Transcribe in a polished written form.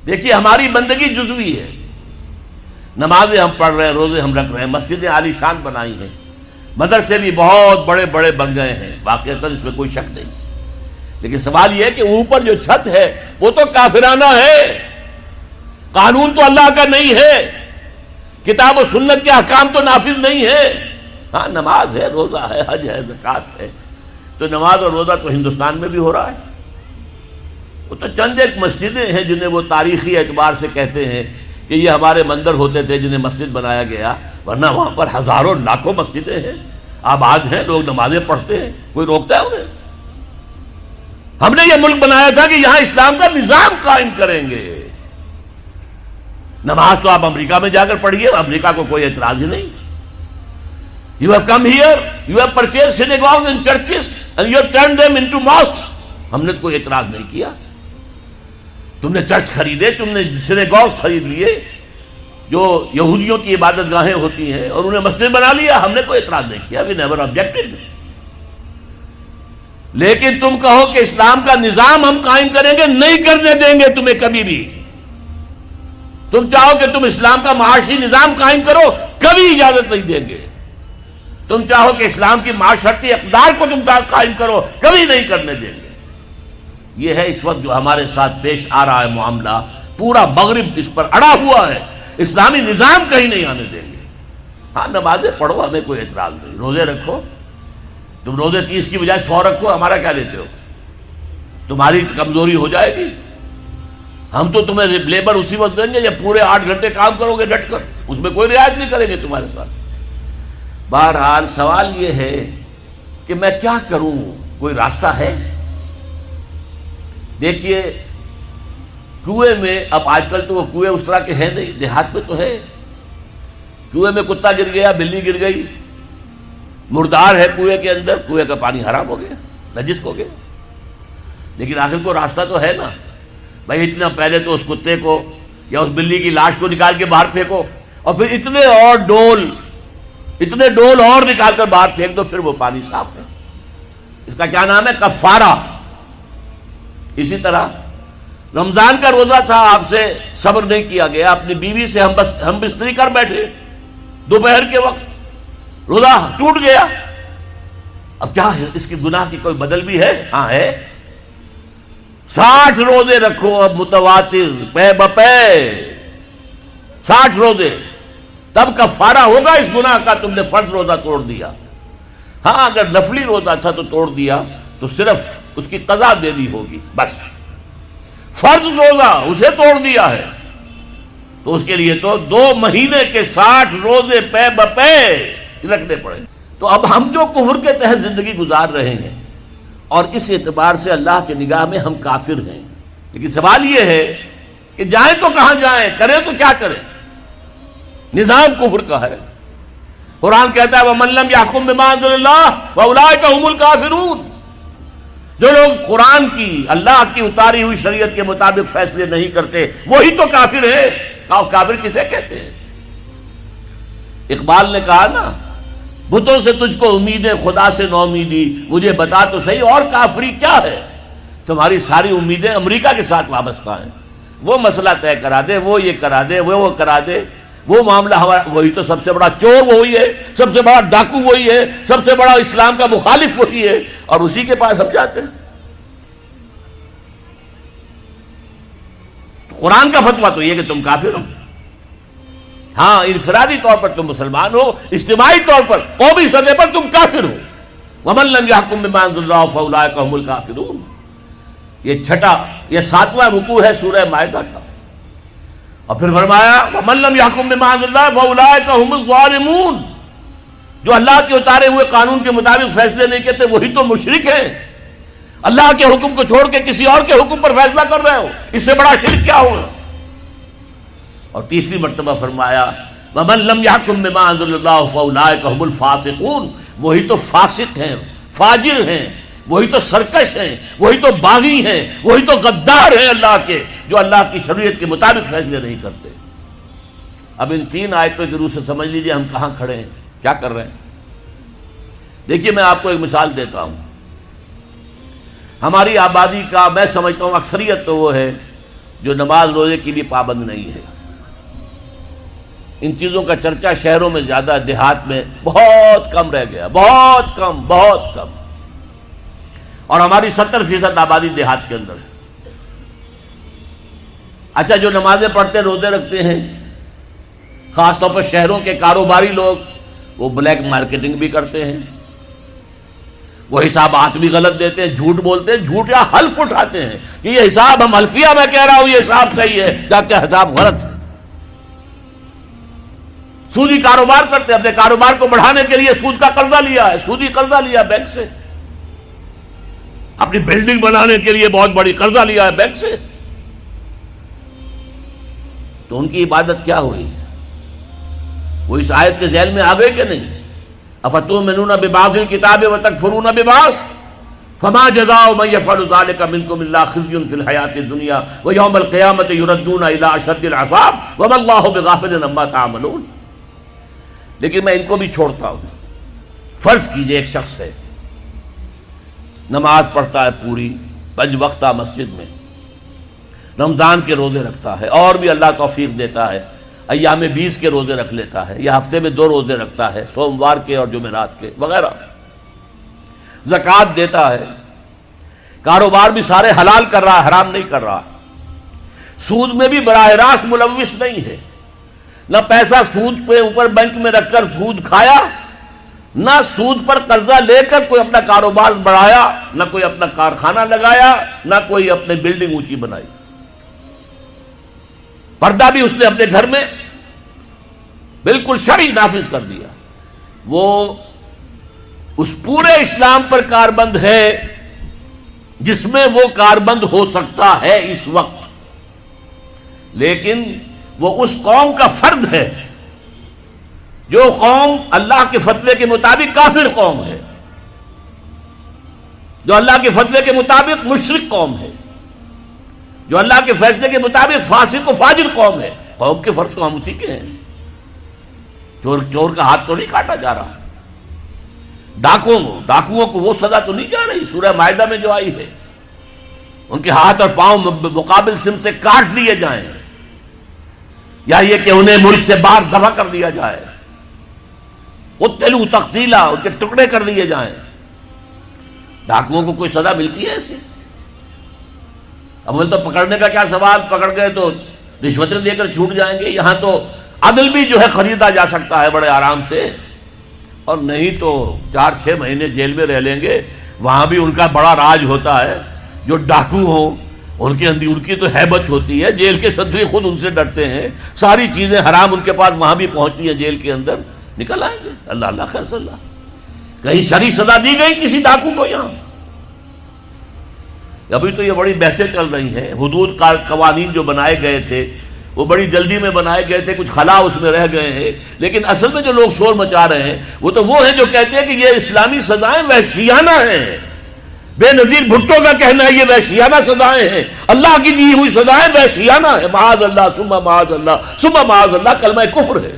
دیکھیے ہماری بندگی جزوی ہے، نمازیں ہم پڑھ رہے ہیں، روزے ہم رکھ رہے ہیں، مسجدیں عالی شان بنائی ہیں، مدرسے بھی بہت بڑے بڑے بن گئے ہیں، واقعتاً اس میں کوئی شک نہیں، لیکن سوال یہ ہے کہ اوپر جو چھت ہے وہ تو کافرانہ ہے، قانون تو اللہ کا نہیں ہے، کتاب و سنت کے احکام تو نافذ نہیں ہے۔ ہاں نماز ہے، روزہ ہے، حج ہے، زکوٰۃ ہے، تو نماز اور روزہ تو ہندوستان میں بھی ہو رہا ہے، وہ تو چند ایک مسجدیں ہیں جنہیں وہ تاریخی اعتبار سے کہتے ہیں کہ یہ ہمارے مندر ہوتے تھے جنہیں مسجد بنایا گیا، ورنہ وہاں پر ہزاروں لاکھوں مسجدیں ہیں، آباد ہیں، لوگ نمازیں پڑھتے ہیں، کوئی روکتا ہے انہیں؟ ہم نے یہ ملک بنایا تھا کہ یہاں اسلام کا نظام قائم کریں گے۔ نماز تو آپ امریکہ میں جا کر پڑھیے، امریکہ کو کوئی اعتراض ہی نہیں۔ You have come here, you have purchased synagogues and churches and you have turned them into mosques. ہم نے کوئی اعتراض نہیں کیا، تم نے چرچ خریدے، تم نے سینیگوگز خرید لیے جو یہودیوں کی عبادت گاہیں ہوتی ہیں، اور انہیں مسجد بنا لیا، ہم نے کوئی اعتراض نہیں کیا، we never objected۔ لیکن تم کہو کہ اسلام کا نظام ہم قائم کریں گے، نہیں کرنے دیں گے تمہیں کبھی بھی۔ تم چاہو کہ تم اسلام کا معاشی نظام قائم کرو، کبھی اجازت نہیں دیں گے۔ تم چاہو کہ اسلام کی معاشرتی اقدار کو تم قائم کرو، کبھی نہیں کرنے دیں گے۔ یہ ہے اس وقت جو ہمارے ساتھ پیش آ رہا ہے معاملہ، پورا مغرب اس پر اڑا ہوا ہے، اسلامی نظام کہیں نہیں آنے دیں گے۔ ہاں نمازیں پڑھو، ہمیں کوئی اعتراض نہیں، روزے رکھو، تم روزے 30 کی بجائے 100 رکھو، ہمارا کیا لیتے ہو؟ تمہاری کمزوری ہو جائے گی، ہم تو تمہیں لیبر اسی وقت دیں گے جب پورے 8 گھنٹے کام کرو گے ڈٹ کر، اس میں کوئی رعایت نہیں کریں گے تمہارے ساتھ۔ بہرحال سوال یہ ہے کہ میں کیا کروں، کوئی راستہ ہے؟ دیکھیے کنویں میں، اب آج کل تو وہ کنویں اس طرح کے ہیں نہیں، دیہات میں تو ہے، کنویں میں کتا گر گیا، بلی گر گئی، مردار ہے کنویں کے اندر، کنویں کا پانی حرام ہو گیا، نجس ہو گیا، لیکن آخر کو راستہ تو ہے نا بھائی، اتنا پہلے تو اس کتے کو یا اس بلی کی لاش کو نکال کے باہر پھینکو، اور پھر اتنے ڈول اور نکال کر باہر پھینک دو، پھر وہ پانی صاف ہے۔ اس کا کیا نام ہے؟ کفارہ۔ اسی طرح رمضان کا روزہ تھا، آپ سے صبر نہیں کیا گیا، اپنی بیوی سے ہم بستری کر بیٹھے دوپہر کے وقت، روزہ ٹوٹ گیا، اب کیا ہے؟ اس کی گناہ کی کوئی بدل بھی ہے؟ ہاں ہے، 60 روزے رکھو اب متواتر پے بپے، 60 روزے، تب کفارہ ہوگا اس گناہ کا، تم نے فرض روزہ توڑ دیا۔ ہاں اگر نفلی روزہ تھا تو توڑ دیا تو صرف اس کی قضا دینی ہوگی بس، فرض روزہ اسے توڑ دیا ہے تو اس کے لیے تو 2 مہینے کے 60 روزے پے بپے رکھنے پڑے۔ تو اب ہم جو کفر کے تحت زندگی گزار رہے ہیں، اور اس اعتبار سے اللہ کی نگاہ میں ہم کافر ہیں، لیکن سوال یہ ہے کہ جائیں تو کہاں جائیں، کریں تو کیا کریں؟ نظام کفر کا ہے، قرآن کہتا ہے وَمَن لَّمْ يَحْكُم بِمَا أَنزَلَ اللَّهُ فَأُولَٰئِكَ هُمُ الْكَافِرُونَ۔ جو لوگ قرآن کی، اللہ کی اتاری ہوئی شریعت کے مطابق فیصلے نہیں کرتے، وہی تو کافر ہے۔ کافر کسے کہتے ہیں؟ اقبال نے کہا نا، بتوں سے تجھ کو امیدیں، خدا سے نو امیدی، مجھے بتا تو صحیح اور کافری کیا ہے؟ تمہاری ساری امیدیں امریکہ کے ساتھ وابستہ ہیں، وہ مسئلہ طے کرا دے، وہ یہ کرا دے، وہ کرا دے، وہ معاملہ ہمارا، وہی تو سب سے بڑا چور وہی ہے، سب سے بڑا ڈاکو وہی ہے، سب سے بڑا اسلام کا مخالف وہی ہے، اور اسی کے پاس ہم جاتے ہیں۔ قرآن کا فتویٰ تو یہ کہ تم کافر ہو۔ ہاں انفرادی طور پر تم مسلمان ہو، اجتماعی طور پر قومی سطح پر تم کافر ہو۔ وَمَن لَّمْ يَحْكُم بِمَا أَنزَلَ اللَّهُ فَأُولَٰئِكَ هُمُ الْكَافِرُونَ۔ یہ 7واں رکوع ہے سورہ مائدہ کا، اور پھر فرمایا وَمَن لَّمْ يَحْكُم بِمَا أَنزَلَ اللَّهُ فَأُولَٰئِكَ هُمُ الظَّالِمُونَ۔ جو اللہ کے اتارے ہوئے قانون کے مطابق فیصلے نہیں کرتے وہی تو مشرک ہیں، اللہ کے حکم کو چھوڑ کے کسی اور کے حکم پر فیصلہ کر رہے ہو، اس سے بڑا شرک کیا ہوگا؟ اور تیسری مرتبہ فرمایا وَمَن لَّمْ يَحْكُم بِمَا أَنزَلَ اللَّهُ فَأُولَٰئِكَ هُمُ الْفَاسِقُونَ۔ وہی تو فاسق ہیں، فاجر ہیں، وہی تو سرکش ہیں، وہی تو باغی ہیں، وہی تو غدار ہیں اللہ کے، جو اللہ کی شریعت کے مطابق فیصلے نہیں کرتے۔ اب ان 3 آیتوں کے روح سے سمجھ لیجئے ہم کہاں کھڑے ہیں، کیا کر رہے ہیں۔ دیکھیے میں آپ کو ایک مثال دیتا ہوں، ہماری آبادی کا میں سمجھتا ہوں اکثریت تو وہ ہے جو نماز روزے کے لیے پابند نہیں ہے. ان چیزوں کا چرچا شہروں میں زیادہ، دیہات میں بہت کم رہ گیا، بہت کم، بہت کم. اور ہماری 70% آبادی دیہات کے اندر ہے. اچھا، جو نمازیں پڑھتے روزے رکھتے ہیں، خاص طور پر شہروں کے کاروباری لوگ، وہ بلیک مارکیٹنگ بھی کرتے ہیں، وہ حسابات بھی غلط دیتے ہیں، جھوٹ بولتے ہیں، جھوٹ یا حلف اٹھاتے ہیں کہ یہ حساب ہم حلفیہ میں کہہ رہا ہوں یہ حساب صحیح ہے، جبکہ حساب غلط ہے. سودی کاروبار کرتے ہیں، اپنے کاروبار کو بڑھانے کے لیے سود کا قرضہ لیا ہے، سودی قرضہ لیا بینک سے، اپنی بلڈنگ بنانے کے لیے بہت بڑی قرضہ لیا ہے بینک سے. تو ان کی عبادت کیا ہوئی؟ وہ اس آیت کے ذیل میں آ گئے کہ نہیں؟ افتؤمنون ببعض الکتاب وتکفرون ببعض فما جزاء من يفعل ذلك منكم الا خزي في الحياة الدنيا ويوم القيامة يردون الى اشد العذاب وما الله بغافل عما تعملون. لیکن میں ان کو بھی چھوڑتا ہوں. فرض کیجئے ایک شخص ہے، نماز پڑھتا ہے پوری 5 وقتہ مسجد میں، رمضان کے روزے رکھتا ہے، اور بھی اللہ توفیق دیتا ہے، ایام 20 کے روزے رکھ لیتا ہے، یا ہفتے میں 2 روزے رکھتا ہے، سوموار کے اور جمعرات کے وغیرہ، زکوٰۃ دیتا ہے، کاروبار بھی سارے حلال کر رہا ہے، حرام نہیں کر رہا، سود میں بھی براہ راست ملوث نہیں ہے، نہ پیسہ سود پہ اوپر بینک میں رکھ کر سود کھایا، نہ سود پر قرضہ لے کر کوئی اپنا کاروبار بڑھایا، نہ کوئی اپنا کارخانہ لگایا، نہ کوئی اپنے بلڈنگ اونچی بنائی. پردہ بھی اس نے اپنے گھر میں بالکل شرعی نافذ کر دیا. وہ اس پورے اسلام پر کاربند ہے جس میں وہ کاربند ہو سکتا ہے اس وقت، لیکن وہ اس قوم کا فرد ہے جو قوم اللہ کے فتوے کے مطابق کافر قوم ہے، جو اللہ کے فتوے کے مطابق مشرک قوم ہے، جو اللہ کے فیصلے کے مطابق فاسق و فاجر قوم ہے. قوم کے فرد تو ہم اسی کے ہیں. چور کا ہاتھ تو نہیں کاٹا جا رہا، ڈاکوؤں کو وہ سزا تو نہیں جا رہی سورہ مائدہ میں جو آئی ہے، ان کے ہاتھ اور پاؤں مقابل سم سے کاٹ دیے جائیں، یا یہ کہ انہیں ملک سے باہر دفع کر دیا جائے، قتلوا تقتیلا، ان کے ٹکڑے کر دیے جائیں. ڈاکوؤں کو کوئی سزا ملتی ہے ایسی؟ اول تو پکڑنے کا کیا سوال، پکڑ گئے تو رشوتیں دے کر چھوٹ جائیں گے. یہاں تو عدل بھی جو ہے خریدا جا سکتا ہے بڑے آرام سے، اور نہیں تو 4-6 مہینے جیل میں رہ لیں گے. وہاں بھی ان کا بڑا راج ہوتا ہے. جو ڈاکو ہوں ان کے اندر ان کی تو ہیبت ہوتی ہے، جیل کے صدری خود ان سے ڈرتے ہیں، ساری چیزیں حرام ان کے پاس وہاں بھی پہنچتی ہیں، جیل کے اندر نکل آئیں گے. اللہ اللہ خیر صلی اللہ. کہیں شرعی سزا دی گئی کسی ڈاکو کو؟ یہاں ابھی تو یہ بڑی بحثیں چل رہی ہیں. حدود قوانین جو بنائے گئے تھے وہ بڑی جلدی میں بنائے گئے تھے، کچھ خلا اس میں رہ گئے ہیں، لیکن اصل میں جو لوگ شور مچا رہے ہیں وہ تو وہ ہیں جو کہتے ہیں کہ یہ اسلامی سزائیں وحشیانہ ہیں. بے نظیر بھٹو کا کہنا ہے یہ وحشیانہ سزائیں ہیں، اللہ کی دی ہوئی سزائیں وحشیانہ ہیں. معاذ اللہ ثم معاذ اللہ ثم معاذ اللہ کلمہ کفر ہے.